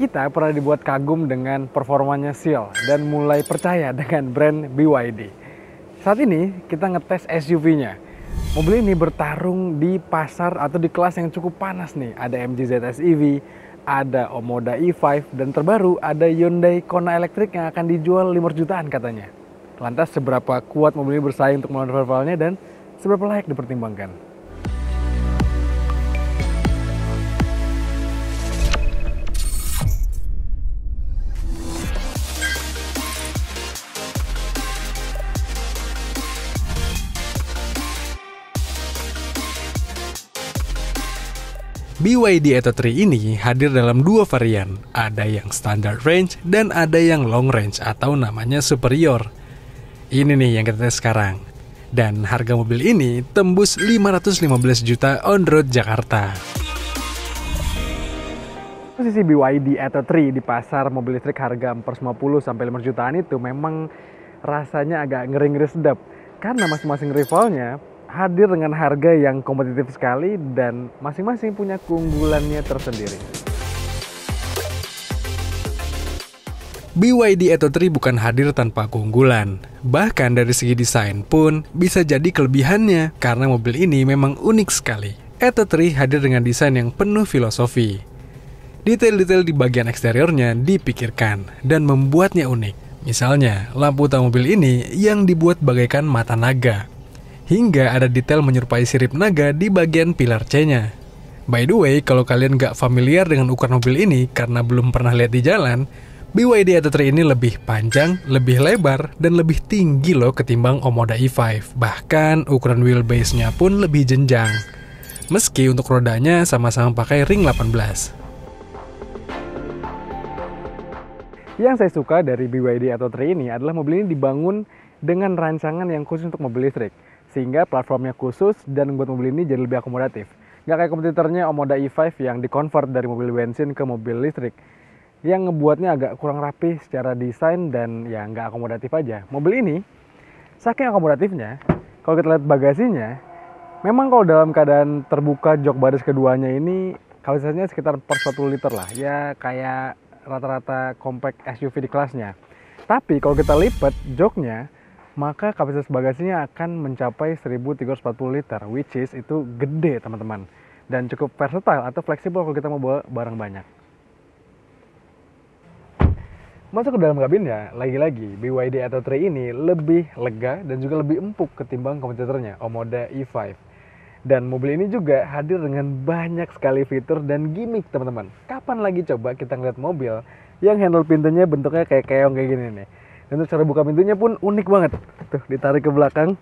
Kita pernah dibuat kagum dengan performanya Seal dan mulai percaya dengan brand BYD. Saat ini kita ngetes SUV-nya. Mobil ini bertarung di pasar atau di kelas yang cukup panas nih. Ada MG ZS EV, ada Omoda E5, dan terbaru ada Hyundai Kona elektrik yang akan dijual 5 jutaan katanya. Lantas seberapa kuat mobil ini bersaing untuk melawan rivalnya dan seberapa layak dipertimbangkan? BYD Atto 3 ini hadir dalam dua varian, ada yang standard range dan ada yang long range atau namanya superior. Ini nih yang kita tes sekarang. Dan harga mobil ini tembus 515 juta on road Jakarta. Posisi BYD Atto 3 di pasar mobil listrik harga 450 sampai 5 jutaan itu memang rasanya agak ngeri-ngeri sedap. Karena masing-masing rivalnya hadir dengan harga yang kompetitif sekali dan masing-masing punya keunggulannya tersendiri. BYD Atto 3 bukan hadir tanpa keunggulan. Bahkan dari segi desain pun bisa jadi kelebihannya karena mobil ini memang unik sekali. Atto 3 hadir dengan desain yang penuh filosofi. Detail-detail di bagian eksteriornya dipikirkan dan membuatnya unik. Misalnya, lampu utama mobil ini yang dibuat bagaikan mata naga. Hingga ada detail menyerupai sirip naga di bagian pilar C-nya. By the way, kalau kalian gak familiar dengan ukuran mobil ini karena belum pernah lihat di jalan, BYD Atto 3 ini lebih panjang, lebih lebar, dan lebih tinggi loh ketimbang Omoda E5. Bahkan ukuran wheelbase-nya pun lebih jenjang. Meski untuk rodanya sama-sama pakai ring 18. Yang saya suka dari BYD Atto 3 ini adalah mobil ini dibangun dengan rancangan yang khusus untuk mobil listrik. Sehingga platformnya khusus dan membuat mobil ini jadi lebih akomodatif. Nggak kayak kompetitornya Omoda E5 yang dikonvert dari mobil bensin ke mobil listrik. Yang ngebuatnya agak kurang rapi secara desain dan ya nggak akomodatif aja. Mobil ini, saking akomodatifnya, kalau kita lihat bagasinya, memang kalau dalam keadaan terbuka jok baris keduanya ini, kapasitasnya sekitar 440 liter lah. Ya kayak rata-rata compact SUV di kelasnya. Tapi kalau kita lipat joknya, maka kapasitas bagasinya akan mencapai 1340 liter, which is itu gede teman-teman. Dan cukup versatile atau fleksibel kalau kita mau bawa barang banyak. Masuk ke dalam kabinnya, lagi-lagi BYD Atto 3 ini lebih lega dan juga lebih empuk ketimbang kompetitornya, Omoda E5. Dan mobil ini juga hadir dengan banyak sekali fitur dan gimmick teman-teman. Kapan lagi coba kita ngeliat mobil yang handle pintunya bentuknya kayak keong kayak gini nih. Dan untuk cara buka pintunya pun unik banget. Tuh, ditarik ke belakang.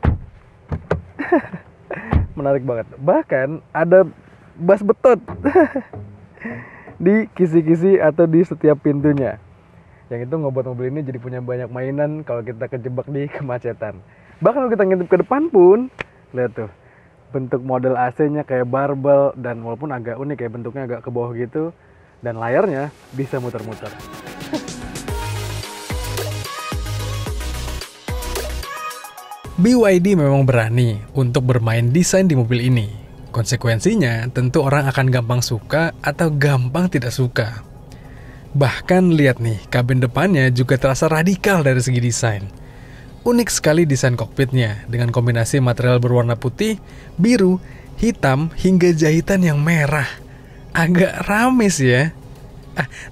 Menarik banget. Bahkan ada bas betot di kisi-kisi atau di setiap pintunya. Yang itu ngebuat mobil ini jadi punya banyak mainan kalau kita kejebak di kemacetan. Bahkan kalau kita ngintip ke depan pun, lihat tuh. Bentuk model AC-nya kayak barbel dan walaupun agak unik ya bentuknya agak ke bawah gitu. Dan layarnya bisa muter-muter. BYD memang berani untuk bermain desain di mobil ini. Konsekuensinya, tentu orang akan gampang suka atau gampang tidak suka. Bahkan lihat nih, kabin depannya juga terasa radikal dari segi desain. Unik sekali desain kokpitnya dengan kombinasi material berwarna putih, biru, hitam, hingga jahitan yang merah. Agak rame sih ya.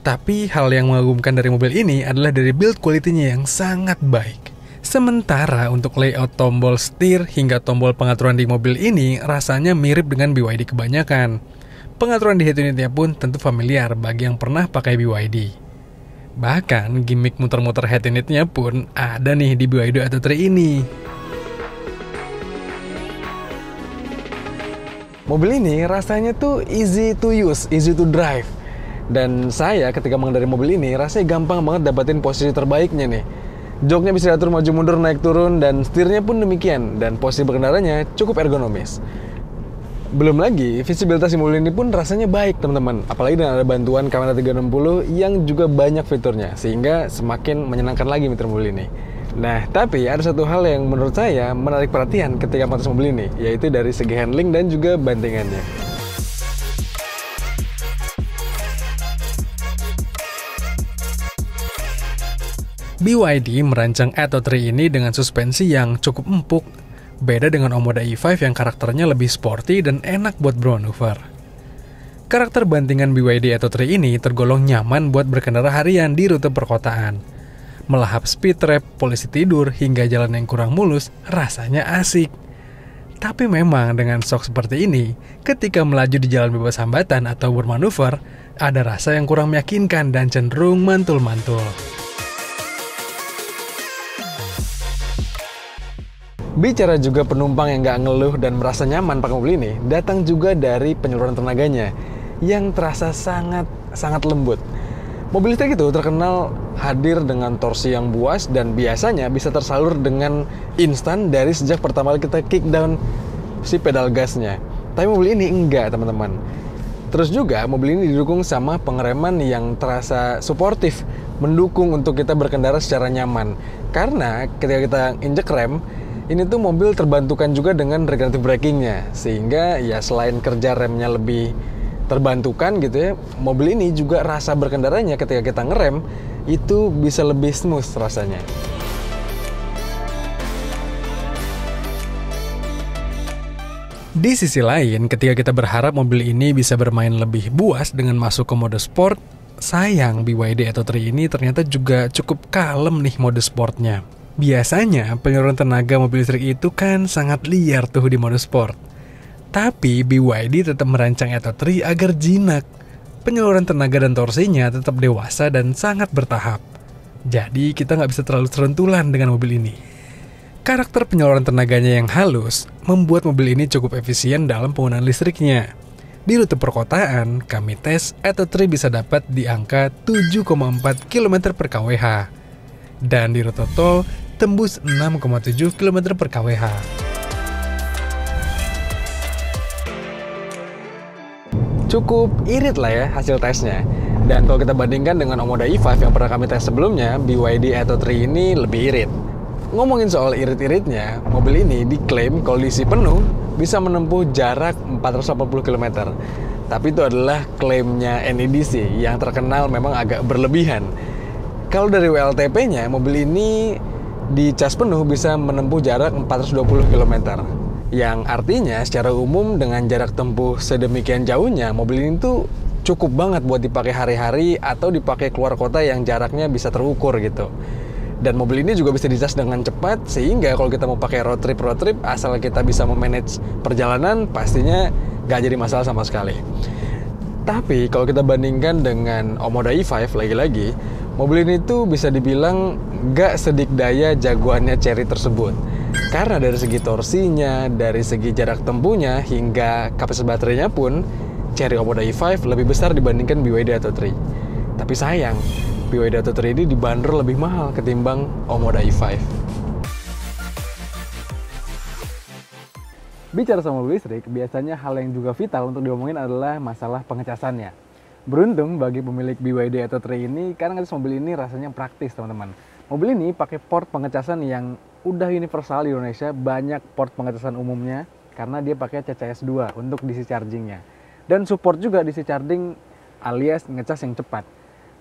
Tapi hal yang mengagumkan dari mobil ini adalah dari build quality-nya yang sangat baik. Sementara untuk layout tombol setir hingga tombol pengaturan di mobil ini rasanya mirip dengan BYD kebanyakan. Pengaturan di head unitnya pun tentu familiar bagi yang pernah pakai BYD. Bahkan gimmick muter-muter head unitnya pun ada nih di BYD Atto 3 ini. Mobil ini rasanya tuh easy to use, easy to drive. Dan saya ketika mengendarai mobil ini rasanya gampang banget dapetin posisi terbaiknya nih. Joknya bisa diatur maju mundur, naik turun, dan setirnya pun demikian. Dan posisi berkendaranya cukup ergonomis. Belum lagi, visibilitas mobil ini pun rasanya baik teman-teman. Apalagi dengan ada bantuan kamera 360 yang juga banyak fiturnya. Sehingga semakin menyenangkan lagi nyetir mobil ini. Nah, tapi ada satu hal yang menurut saya menarik perhatian ketika mengatur mobil ini. Yaitu dari segi handling dan juga bantingannya. BYD merancang Atto 3 ini dengan suspensi yang cukup empuk, beda dengan Omoda E5 yang karakternya lebih sporty dan enak buat bermanuver. Karakter bantingan BYD Atto 3 ini tergolong nyaman buat berkendara harian di rute perkotaan. Melahap speed trap, polisi tidur, hingga jalan yang kurang mulus, rasanya asik. Tapi memang dengan shock seperti ini, ketika melaju di jalan bebas hambatan atau bermanuver, ada rasa yang kurang meyakinkan dan cenderung mantul-mantul. Bicara juga penumpang yang nggak ngeluh dan merasa nyaman pakai mobil ini, datang juga dari penyaluran tenaganya yang terasa sangat lembut. Mobil listrik itu terkenal hadir dengan torsi yang buas dan biasanya bisa tersalur dengan instan dari sejak pertama kali kita kick down si pedal gasnya. Tapi mobil ini enggak, teman-teman. Terus juga mobil ini didukung sama pengereman yang terasa suportif, mendukung untuk kita berkendara secara nyaman. Karena ketika kita injek rem, ini tuh mobil terbantukan juga dengan regenerative braking-nya, sehingga ya selain kerja remnya lebih terbantukan gitu ya, mobil ini juga rasa berkendaranya ketika kita ngerem itu bisa lebih smooth rasanya. Di sisi lain, ketika kita berharap mobil ini bisa bermain lebih buas dengan masuk ke mode sport, sayang BYD Atto 3 ini ternyata juga cukup kalem nih mode sportnya. Biasanya penyaluran tenaga mobil listrik itu kan sangat liar tuh di mode sport. Tapi BYD tetap merancang Atto 3 agar jinak. Penyaluran tenaga dan torsinya tetap dewasa dan sangat bertahap. Jadi kita nggak bisa terlalu seruntulan dengan mobil ini. Karakter penyaluran tenaganya yang halus membuat mobil ini cukup efisien dalam penggunaan listriknya. Di rute perkotaan, kami tes Atto 3 bisa dapat di angka 7,4 km per kWh. Dan di rute tol tembus 6,7 km per kWh. Cukup irit lah ya hasil tesnya. Dan kalau kita bandingkan dengan Omoda E5 yang pernah kami tes sebelumnya, BYD Atto 3 ini lebih irit. Ngomongin soal irit-iritnya, mobil ini diklaim kalau diisi penuh bisa menempuh jarak 480 km. Tapi itu adalah klaimnya NEDC yang terkenal memang agak berlebihan. Kalau dari WLTP-nya, mobil ini di cas penuh bisa menempuh jarak 420 km. Yang artinya secara umum dengan jarak tempuh sedemikian jauhnya, mobil ini tuh cukup banget buat dipakai hari-hari atau dipakai keluar kota yang jaraknya bisa terukur gitu. Dan mobil ini juga bisa dicas dengan cepat, sehingga kalau kita mau pakai road trip, asal kita bisa memanage perjalanan, pastinya nggak jadi masalah sama sekali. Tapi kalau kita bandingkan dengan Omoda E5, lagi-lagi, mobil ini tuh bisa dibilang nggak sedikdaya jagoannya Chery tersebut. Karena dari segi torsinya, dari segi jarak tempuhnya, hingga kapasitas baterainya pun, Chery Omoda E5 lebih besar dibandingkan BYD Atto 3. Tapi sayang, BYD Atto 3 ini dibanderol lebih mahal ketimbang Omoda E5. Bicara sama mobil listrik, biasanya hal yang juga vital untuk diomongin adalah masalah pengecasannya. Beruntung bagi pemilik BYD Atto 3 ini, karena ngecas mobil ini rasanya praktis, teman-teman. Mobil ini pakai port pengecasan yang udah universal di Indonesia, banyak port pengecasan umumnya, karena dia pakai CCS 2 untuk DC chargingnya. Dan support juga DC charging alias ngecas yang cepat.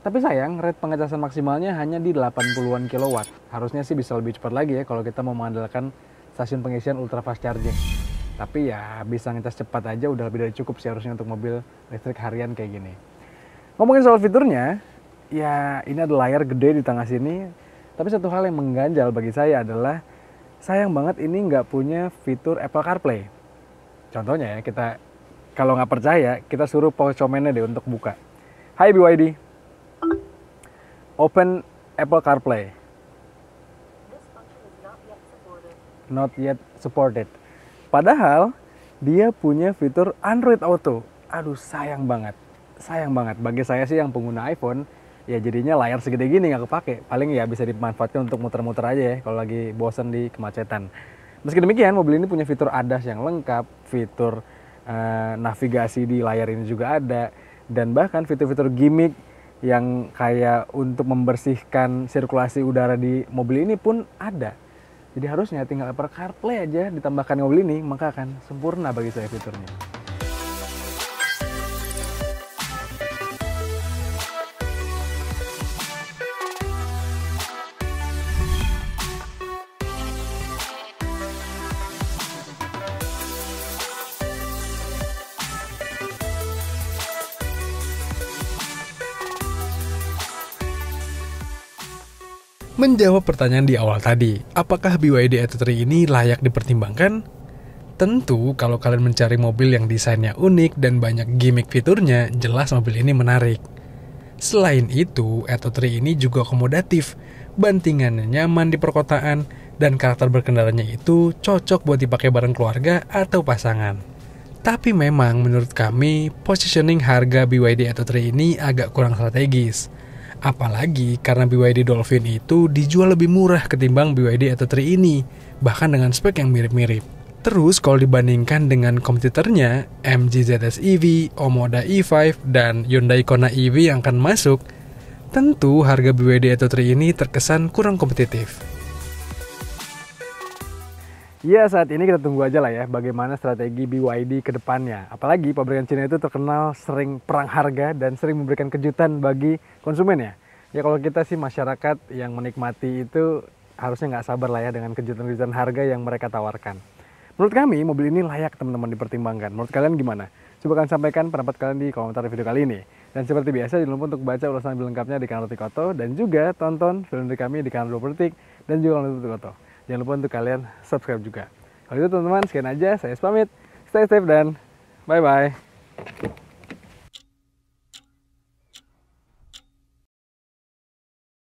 Tapi sayang, rate pengecasan maksimalnya hanya di 80-an kW. Harusnya sih bisa lebih cepat lagi ya kalau kita mau mengandalkan stasiun pengisian ultra fast charging. Tapi ya bisa ngecas cepat aja udah lebih dari cukup sih harusnya untuk mobil listrik harian kayak gini. Ngomongin soal fiturnya, ya ini ada layar gede di tengah sini. Tapi satu hal yang mengganjal bagi saya adalah sayang banget ini nggak punya fitur Apple CarPlay. Contohnya ya, kita kalau nggak percaya, kita suruh Pocomennya deh untuk buka. Hai BYD, open Apple CarPlay. Not yet supported. Padahal dia punya fitur Android Auto. Aduh, sayang banget. Sayang banget. Bagi saya sih yang pengguna iPhone, ya jadinya layar segede gini nggak kepake. Paling ya bisa dimanfaatkan untuk muter-muter aja ya kalau lagi bosan di kemacetan. Meski demikian, mobil ini punya fitur ADAS yang lengkap, fitur navigasi di layar ini juga ada, dan bahkan fitur-fitur gimmick yang kayak untuk membersihkan sirkulasi udara di mobil ini pun ada. Jadi harusnya tinggal Apple CarPlay aja ditambahkan di mobil ini, maka akan sempurna bagi saya fiturnya. Menjawab pertanyaan di awal tadi, apakah BYD Atto 3 ini layak dipertimbangkan? Tentu, kalau kalian mencari mobil yang desainnya unik dan banyak gimmick fiturnya, jelas mobil ini menarik. Selain itu, Atto 3 ini juga akomodatif, bantingannya nyaman di perkotaan, dan karakter berkendaranya itu cocok buat dipakai bareng keluarga atau pasangan. Tapi memang menurut kami, positioning harga BYD Atto 3 ini agak kurang strategis. Apalagi karena BYD Dolphin itu dijual lebih murah ketimbang BYD Atto 3 ini, bahkan dengan spek yang mirip-mirip. Terus kalau dibandingkan dengan kompetitornya, MG ZS EV, Omoda E5, dan Hyundai Kona EV yang akan masuk, tentu harga BYD Atto 3 ini terkesan kurang kompetitif. Ya, saat ini kita tunggu aja lah ya bagaimana strategi BYD ke depannya. Apalagi pabrikan Cina itu terkenal sering perang harga dan sering memberikan kejutan bagi konsumen ya. Ya kalau kita sih masyarakat yang menikmati itu harusnya nggak sabar lah ya dengan kejutan-kejutan harga yang mereka tawarkan. Menurut kami mobil ini layak teman-teman dipertimbangkan. Menurut kalian gimana? Coba kalian sampaikan pendapat kalian di komentar video kali ini. Dan seperti biasa jangan lupa untuk baca ulasan lebih lengkapnya di kanal Detik Auto dan juga tonton film dari kami di kanal 20 Detik dan juga kanal Detik Auto. Jangan lupa untuk kalian subscribe juga. Kalau itu teman-teman, sekian aja. Saya pamit. Stay safe dan bye-bye.